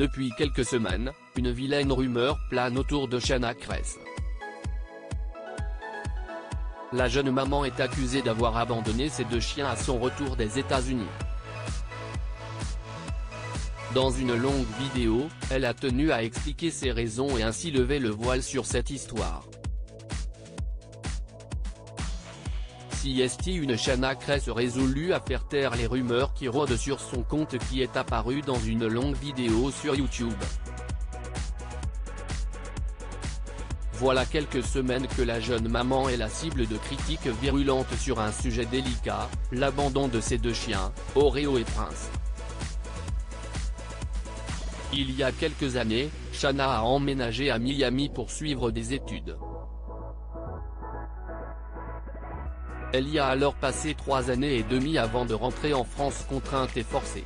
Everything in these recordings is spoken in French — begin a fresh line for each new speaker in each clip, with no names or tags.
Depuis quelques semaines, une vilaine rumeur plane autour de Shanna Kress. La jeune maman est accusée d'avoir abandonné ses 2 chiens à son retour des États-Unis. Dans une longue vidéo, elle a tenu à expliquer ses raisons et ainsi lever le voile sur cette histoire. Si est une Shanna Kress résolue à faire taire les rumeurs qui rôdent sur son compte qui est apparu dans une longue vidéo sur YouTube. Voilà quelques semaines que la jeune maman est la cible de critiques virulentes sur un sujet délicat, l'abandon de ses 2 chiens, Oreo et Prince. Il y a quelques années, Shanna a emménagé à Miami pour suivre des études. Elle y a alors passé 3 années et demie avant de rentrer en France contrainte et forcée.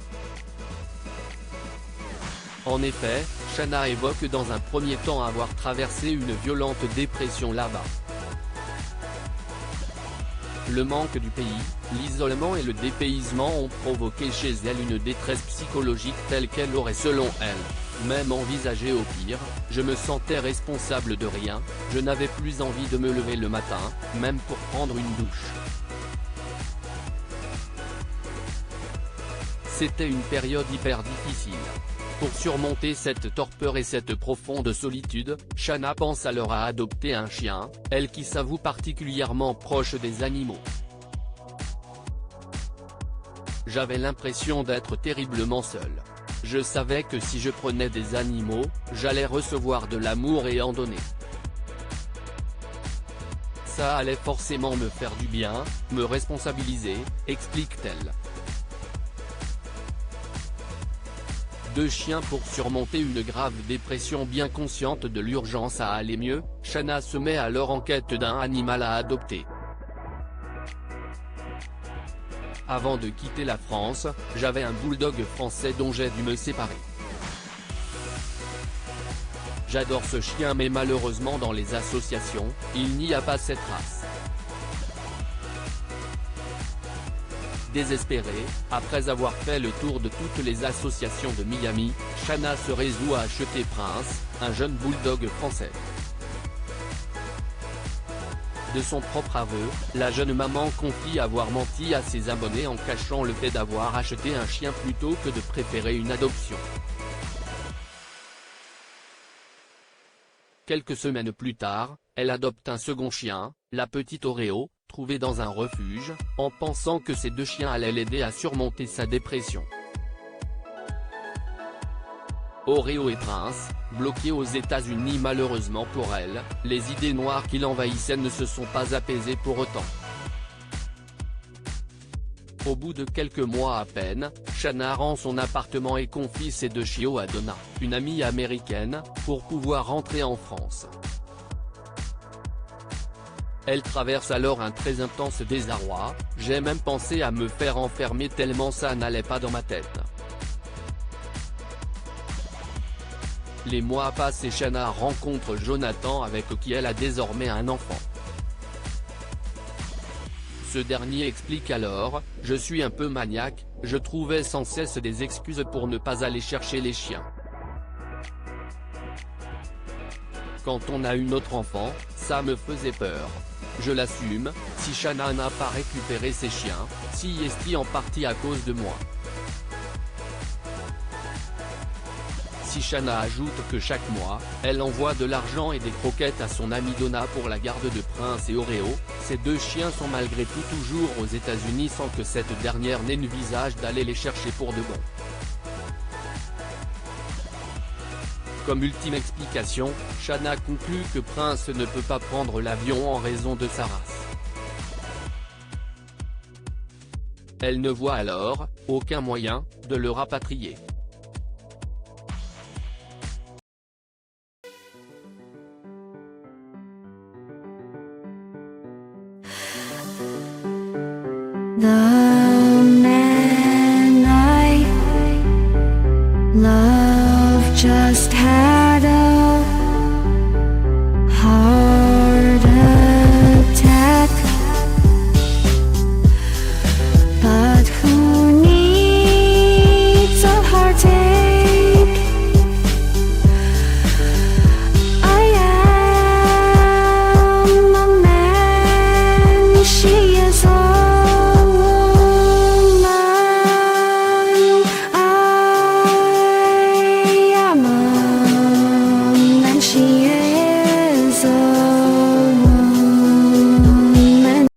En effet, Shanna évoque dans un premier temps avoir traversé une violente dépression là-bas. Le manque du pays, l'isolement et le dépaysement ont provoqué chez elle une détresse psychologique telle qu'elle aurait selon elle, même envisagé au pire. Je me sentais responsable de rien, je n'avais plus envie de me lever le matin, même pour prendre une douche. C'était une période hyper difficile. Pour surmonter cette torpeur et cette profonde solitude, Shanna pense alors à adopter un chien, elle qui s'avoue particulièrement proche des animaux. J'avais l'impression d'être terriblement seule. Je savais que si je prenais des animaux, j'allais recevoir de l'amour et en donner. Ça allait forcément me faire du bien, me responsabiliser, explique-t-elle. 2 chiens pour surmonter une grave dépression. Bien consciente de l'urgence à aller mieux, Shanna se met alors en quête d'un animal à adopter. Avant de quitter la France, j'avais un bulldog français dont j'ai dû me séparer. J'adore ce chien mais malheureusement dans les associations, il n'y a pas cette race. Désespérée, après avoir fait le tour de toutes les associations de Miami, Shanna se résout à acheter Prince, un jeune bulldog français. De son propre aveu, la jeune maman confie avoir menti à ses abonnés en cachant le fait d'avoir acheté un chien plutôt que de préférer une adoption. Quelques semaines plus tard, elle adopte un second chien, la petite Oreo, trouvée dans un refuge, en pensant que ces 2 chiens allaient l'aider à surmonter sa dépression. Oreo et Prince, bloqués aux États-Unis. Malheureusement pour elle, les idées noires qui l'envahissaient ne se sont pas apaisées pour autant. Au bout de quelques mois à peine, Shanna rend son appartement et confie ses 2 chiots à Donna, une amie américaine, pour pouvoir rentrer en France. Elle traverse alors un très intense désarroi, j'ai même pensé à me faire enfermer tellement ça n'allait pas dans ma tête. Les mois passent et Shanna rencontre Jonathan avec qui elle a désormais un enfant. Ce dernier explique alors, « Je suis un peu maniaque, je trouvais sans cesse des excuses pour ne pas aller chercher les chiens. Quand on a une autre enfant, ça me faisait peur. Je l'assume, si Shanna n'a pas récupéré ses chiens, si est en partie à cause de moi. » Si Shanna ajoute que chaque mois, elle envoie de l'argent et des croquettes à son amie Donna pour la garde de Prince et Oreo, ces 2 chiens sont malgré tout toujours aux États-Unis sans que cette dernière n'ait le visage d'aller les chercher pour de bon. Comme ultime explication, Shanna conclut que Prince ne peut pas prendre l'avion en raison de sa race. Elle ne voit alors aucun moyen de le rapatrier.
The man I love just had a heart attack, but who needs a heartache she